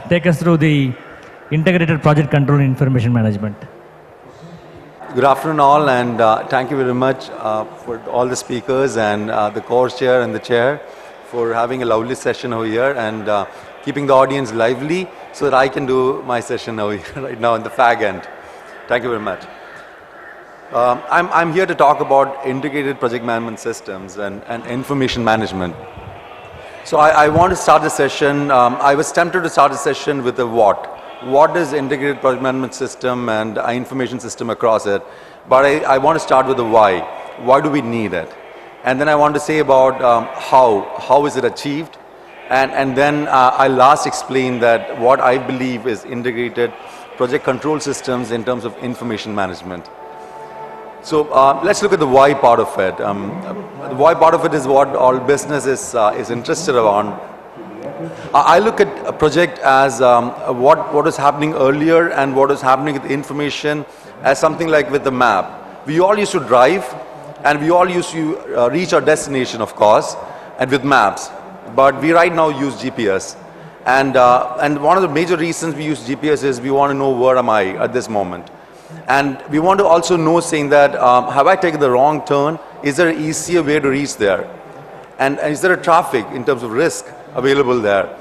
take us through the integrated project control and information management. Good afternoon all, and thank you very much for all the speakers and the course chair and the chair for having a lovely session over here and keeping the audience lively so that I can do my session over here right now in the fag end. Thank you very much. I'm here to talk about integrated project management systems and information management. So I want to start the session. I was tempted to start the session with a what. What is integrated project management system and information system across it? But I want to start with the why. Why do we need it? And then I want to say about how is it achieved? And then I'll last explain that what I believe is integrated project control systems in terms of information management. So let's look at the why part of it. The why part of it is what all business is interested around. I look at a project as what is happening earlier and what is happening with the information as something like with the map. We all used to drive and we all used to reach our destination, of course, and with maps. But we right now use GPS. And one of the major reasons we use GPS is we want to know where am I at this moment. And we want to also know saying that have I taken the wrong turn? Is there an easier way to reach there? And is there a traffic in terms of risk available there?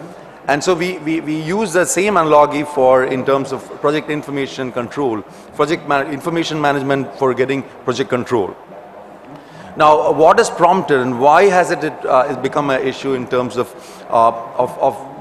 And so we use the same analogy for in terms of project information control, information management for getting project control. Now, what is prompted and why has it become an issue in terms of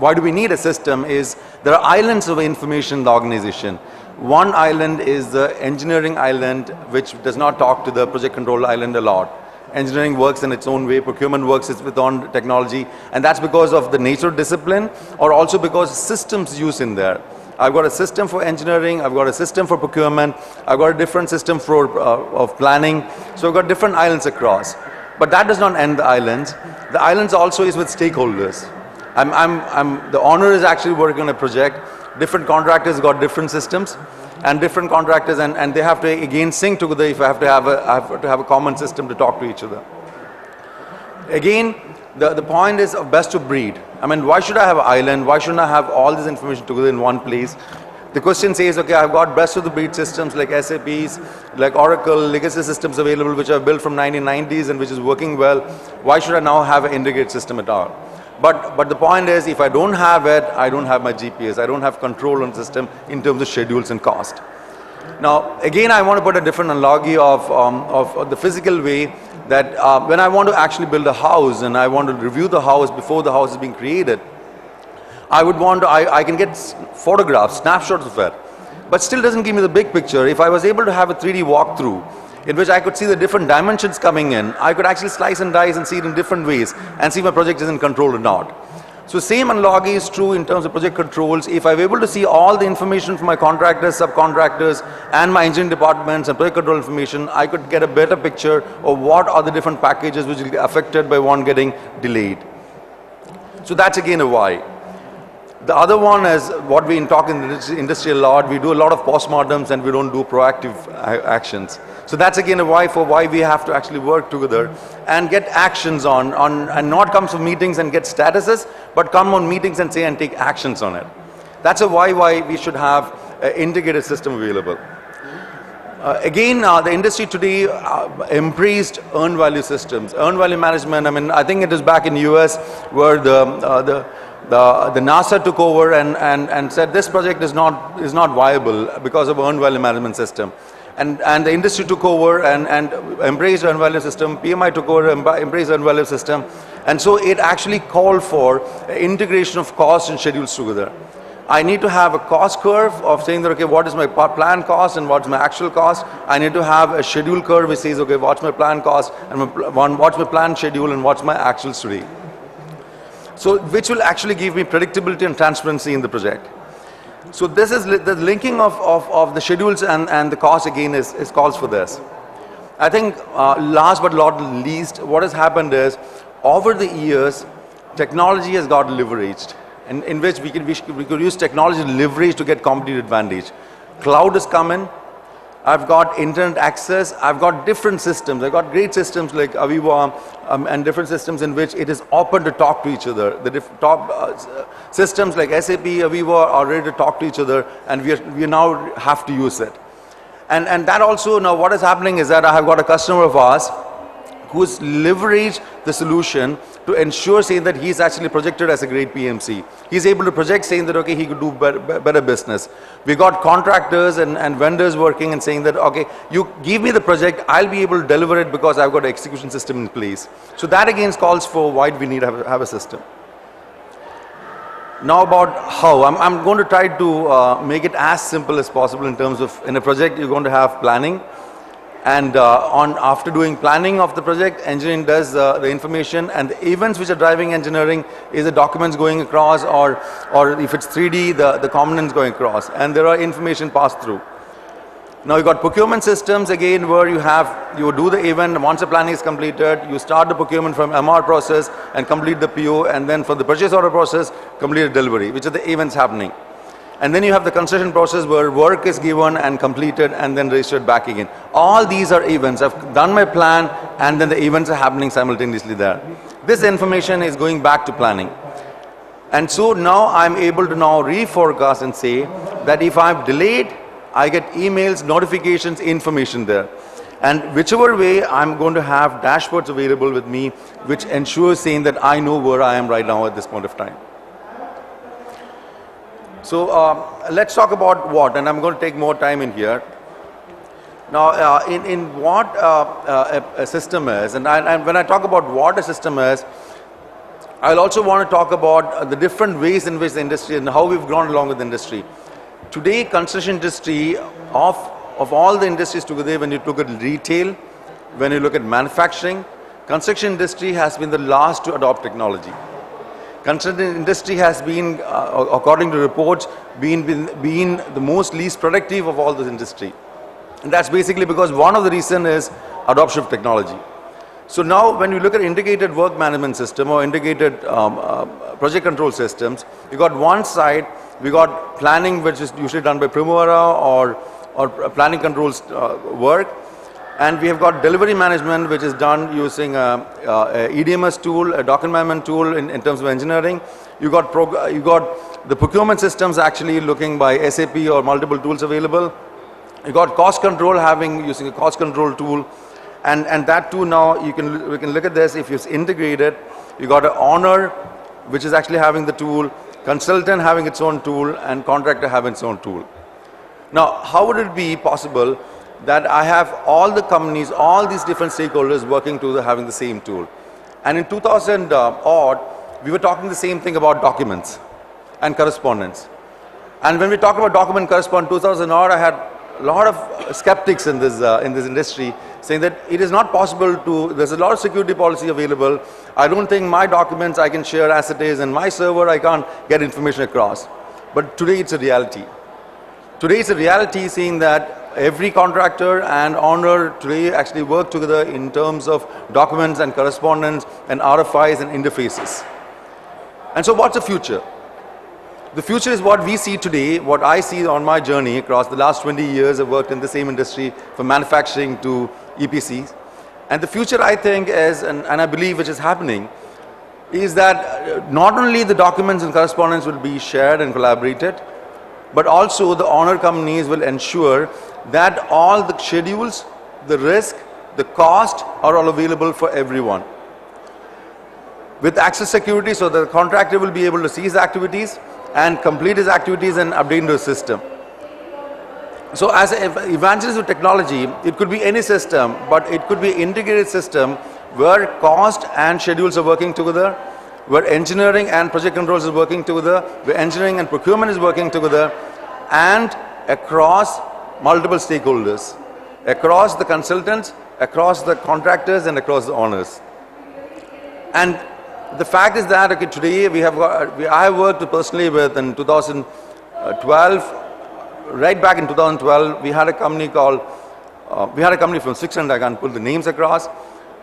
why do we need a system is there are islands of information in the organization. One island is the engineering island, which does not talk to the project control island a lot. Engineering works in its own way, procurement works with own technology, and that's because of the nature of discipline or also because systems used in there. I've got a system for engineering, I've got a system for procurement, I've got a different system for of planning, so I've got different islands across. But that does not end the islands. The islands also is with stakeholders. The owner is actually working on a project. Different contractors got different systems and different contractors and they have to again sync together if I have to have a common system to talk to each other. Again, the point is of best of breed. I mean, why should I have an island? Why shouldn't I have all this information together in one place? The question says, okay, I've got best of the breed systems like SAPs, like Oracle, legacy systems available which are built from 1990s and which is working well. Why should I now have an integrated system at all? But the point is, if I don't have it, I don't have my GPS. I don't have control on the system in terms of schedules and cost. Now, again, I want to put a different analogy of the physical way that when I want to actually build a house and I want to review the house before the house is being created, I can get photographs, snapshots of it, but still doesn't give me the big picture. If I was able to have a 3D walkthrough, in which I could see the different dimensions coming in, I could actually slice and dice and see it in different ways and see if my project is in control or not. So same analogy is true in terms of project controls. If I'm able to see all the information from my contractors, subcontractors, and my engineering departments and project control information, I could get a better picture of what are the different packages which will be affected by one getting delayed. So that's again a why. The other one is what we talk in the industry a lot. We do a lot of postmortems and we don't do proactive actions. So that's again a why for why we have to actually work together and get actions on and not come from meetings and get statuses, but come on meetings and say and take actions on it. That's a why we should have an integrated system available. Again, the industry today embraced earned value systems, earned value management. I mean, I think it is back in US where the NASA took over and said this project is not viable because of earned value management system. And the industry took over and embraced earned value system. PMI took over, embraced earned value system. And so it actually called for integration of costs and schedules together. I need to have a cost curve of saying that, okay, what is my planned cost and what's my actual cost. I need to have a schedule curve which says, okay, what's my planned cost and what's my planned schedule and what's my actuals today. So which will actually give me predictability and transparency in the project. So this is the linking of the schedules and the cost again is calls for this. I think last but not least, what has happened is over the years, technology has got leveraged, in which we could use technology leverage to get competitive advantage. Cloud has come in, I've got internet access, I've got different systems. I've got great systems like Aviva and different systems in which it is open to talk to each other. The top systems like SAP, Aviva are ready to talk to each other, and we now have to use it. And that also, now what is happening is that I have got a customer of ours who's leveraged the solution to ensure saying that he's actually projected as a great PMC. He's able to project saying that, okay, he could do better business. We got contractors and vendors working and saying that, okay, you give me the project, I'll be able to deliver it because I've got an execution system in place. So that again calls for why we need to have a system. Now about how, I'm going to try to make it as simple as possible in terms of, in a project you're going to have planning. And after doing planning of the project, engineering does the information, and the events which are driving engineering is the documents going across, or if it's 3D, the components going across, and there are information passed through. Now you got procurement systems again, where you do the event. Once the planning is completed, you start the procurement from MR process and complete the PO, and then for the purchase order process, complete the delivery, which are the events happening. And then you have the construction process where work is given and completed and then registered back again. All these are events. I've done my plan and then the events are happening simultaneously there. This information is going back to planning. And so now I'm able to now reforecast and say that if I'm delayed, I get emails, notifications, information there. And whichever way, I'm going to have dashboards available with me, which ensures saying that I know where I am right now at this point of time. So let's talk about what, and I'm going to take more time in here. Now, in what a system is, and when I talk about what a system is, I'll also want to talk about the different ways in which the industry and how we've grown along with the industry. Today, construction industry, of all the industries together, when you look at retail, when you look at manufacturing, construction industry has been the last to adopt technology. Construction industry has been, according to reports, been the most least productive of all this industry. And that's basically because one of the reasons is adoption of technology. So now when you look at integrated work management system or integrated project control systems, you got one side, we got planning, which is usually done by Primavera or planning controls work. And we have got delivery management, which is done using a EDMS tool, a document management tool in terms of engineering. You got the procurement systems actually looking by SAP or multiple tools available. You got cost control using a cost control tool. And that too now, we can look at this, if it's integrated, you got an owner, which is actually having the tool, consultant having its own tool, and contractor having its own tool. Now, how would it be possible that I have all the companies, all these different stakeholders working together having the same tool? And in 2000 odd, we were talking the same thing about documents and correspondence. And when we talk about document correspondence, 2000 odd, I had a lot of skeptics in this industry saying that it is not possible to, there's a lot of security policy available. I don't think my documents I can share as it is, and my server I can't get information across. But today it's a reality. Today it's a reality, seeing that every contractor and owner today actually work together in terms of documents and correspondence and RFIs and interfaces. And so what's the future? The future is what we see today, what I see on my journey across the last 20 years. I've worked in the same industry from manufacturing to EPCs. And the future, I think, is, and I believe which is happening, is that not only the documents and correspondence will be shared and collaborated, but also the owner companies will ensure that all the schedules, the risk, the cost are all available for everyone. With access security, so the contractor will be able to see his activities and complete his activities and update into the system. So as an evangelist of technology, it could be any system, but it could be an integrated system where cost and schedules are working together, where engineering and project controls is working together, where engineering and procurement is working together, and across multiple stakeholders, across the consultants, across the contractors, and across the owners. And the fact is that, okay, today I have worked personally with, in 2012, right back in 2012, we had a company called, from Switzerland, I can't put the names across,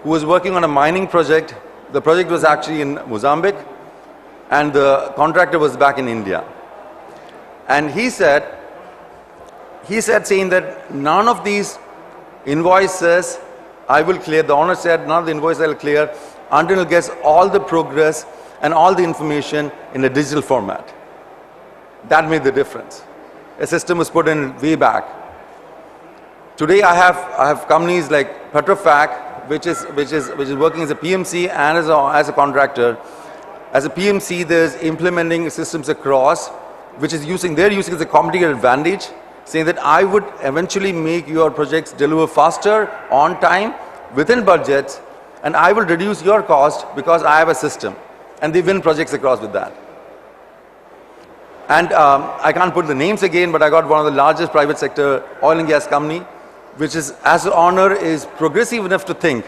who was working on a mining project. The project was actually in Mozambique, and the contractor was back in India. And he said he said, saying that none of these invoices I will clear. The owner said none of the invoices I will clear until it gets all the progress and all the information in a digital format. That made the difference. A system was put in way back. Today I have companies like Petrofac, which is working as a PMC and as a contractor. As a PMC, there's implementing systems across, which is they're using as a competitive advantage, saying that I would eventually make your projects deliver faster, on time, within budgets, and I will reduce your cost because I have a system. And they win projects across with that. And I can't put the names again, but I got one of the largest private sector oil and gas company, which is, as an owner, is progressive enough to think,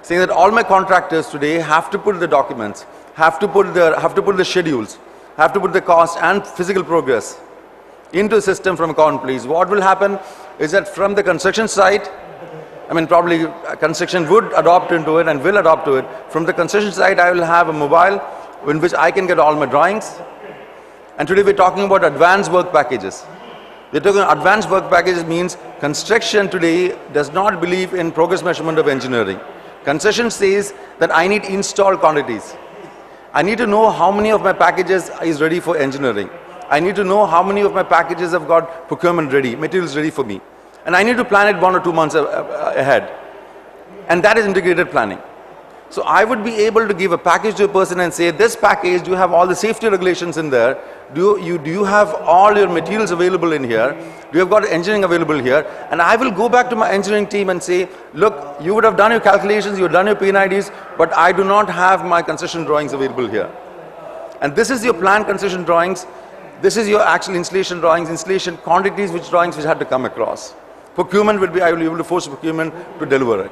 saying that all my contractors today have to put the documents, have to put the schedules, have to put the cost and physical progress into a system from a common place. What will happen is that from the construction site, I mean, probably construction would adopt into it and will adopt to it. From the construction side, I will have a mobile in which I can get all my drawings. And today we're talking about advanced work packages. We're talking advanced work packages means construction today does not believe in progress measurement of engineering. Construction says that I need installed quantities. I need to know how many of my packages is ready for engineering. I need to know how many of my packages have got procurement ready, materials ready for me. And I need to plan it 1 or 2 months ahead. And that is integrated planning. So I would be able to give a package to a person and say, this package, do you have all the safety regulations in there? Do you have all your materials available in here? Do you have got engineering available here? And I will go back to my engineering team and say, look, you would have done your calculations, you have done your PNIDs, but I do not have my concession drawings available here. And this is your planned concession drawings. This is your actual installation drawings, installation quantities, which had to come across. Procurement will be, I will be able to force procurement to deliver it.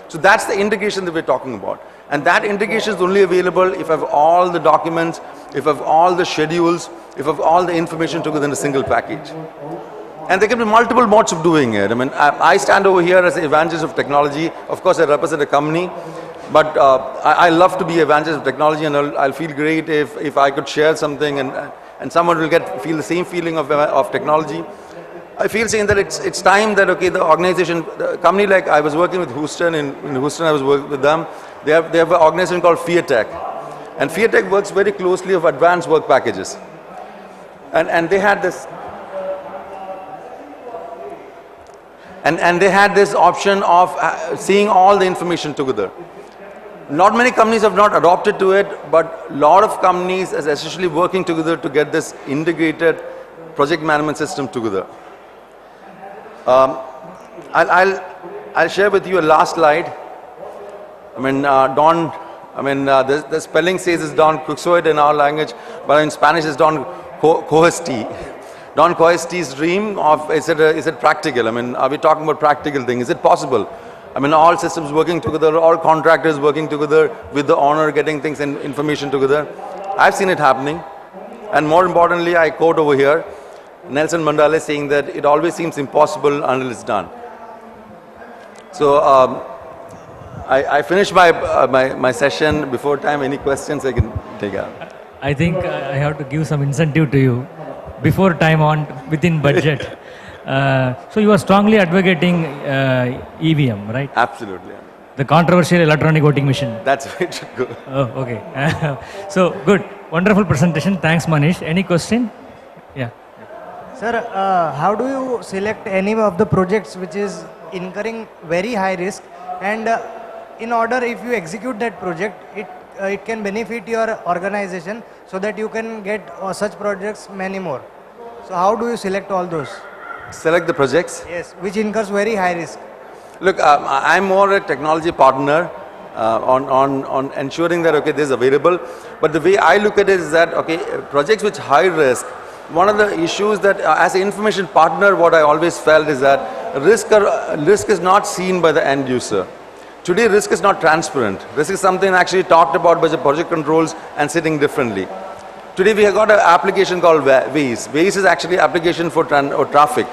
So that's the integration that we're talking about. And that integration is only available if I have all the documents, if I have all the schedules, if I have all the information together in a single package. And there can be multiple modes of doing it. I mean, I stand over here as an evangelist of technology. Of course, I represent a company. But I love to be evangelist of technology, and I'll feel great if I could share something and someone will feel the same feeling of technology. I feel saying that it's time that, okay, the organization, the company like I was working with Houston, in Houston I was working with them, they have an organization called Chemtech. And Chemtech works very closely of advanced work packages. And they had this, and they had this option of seeing all the information together. Not many companies have not adopted to it, but a lot of companies are essentially working together to get this integrated project management system together. I'll share with you a last slide. I mean, the spelling says it's Don Quixote in our language, but in Spanish it's Don Quixote. Don Quixote's dream of, is it practical? I mean, are we talking about practical thing? Is it possible? I mean, all systems working together, all contractors working together with the owner, getting things and information together. I've seen it happening. And more importantly, I quote over here, Nelson Mandela saying that it always seems impossible until it's done. So I finished my session before time. Any questions I can take out? I think I have to give some incentive to you before time within budget. So you are strongly advocating EVM, right? Absolutely. The controversial electronic voting machine. That's where it should go. Oh, okay. So good. Wonderful presentation. Thanks, Manish. Any question? Yeah. Sir, how do you select any of the projects which is incurring very high risk, and in order, if you execute that project, it can benefit your organization so that you can get such projects many more. So how do you select all those? Select the projects? Yes, which incurs very high risk. Look, I'm more a technology partner on ensuring that, okay, this is available. But the way I look at it is that, okay, projects which high risk, one of the issues that as an information partner, what I always felt is that risk is not seen by the end user. Today, risk is not transparent. Risk is something actually talked about by the project controls and sitting differently. Today, we have got an application called Waze. Waze is actually application for traffic.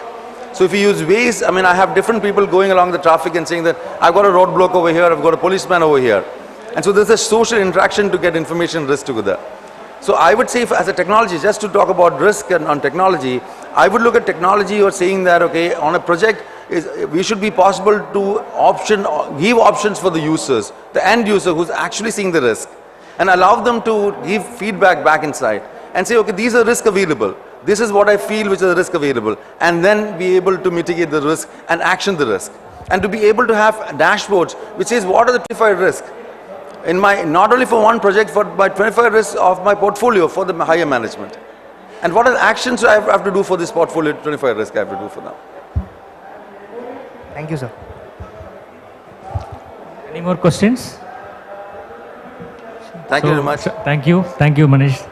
So if you use Waze, I mean, I have different people going along the traffic and saying that I've got a roadblock over here, I've got a policeman over here. And so there's a social interaction to get information risk together. So I would say, if, as a technology, just to talk about risk and on technology, I would look at technology. You're saying that, okay, on a project, we should be possible to give options for the users, the end user who's actually seeing the risk, and allow them to give feedback back inside and say, okay, these are risks available. This is what I feel which is a risk available, and then be able to mitigate the risk and action the risk, and to be able to have dashboards which says what are the 25 risks in my, not only for one project, for my 25 risks of my portfolio for the higher management, and what are the actions I have to do for this portfolio 25 risk I have to do for them. Thank you, sir. Any more questions? Thank you very much. Thank you, Manish.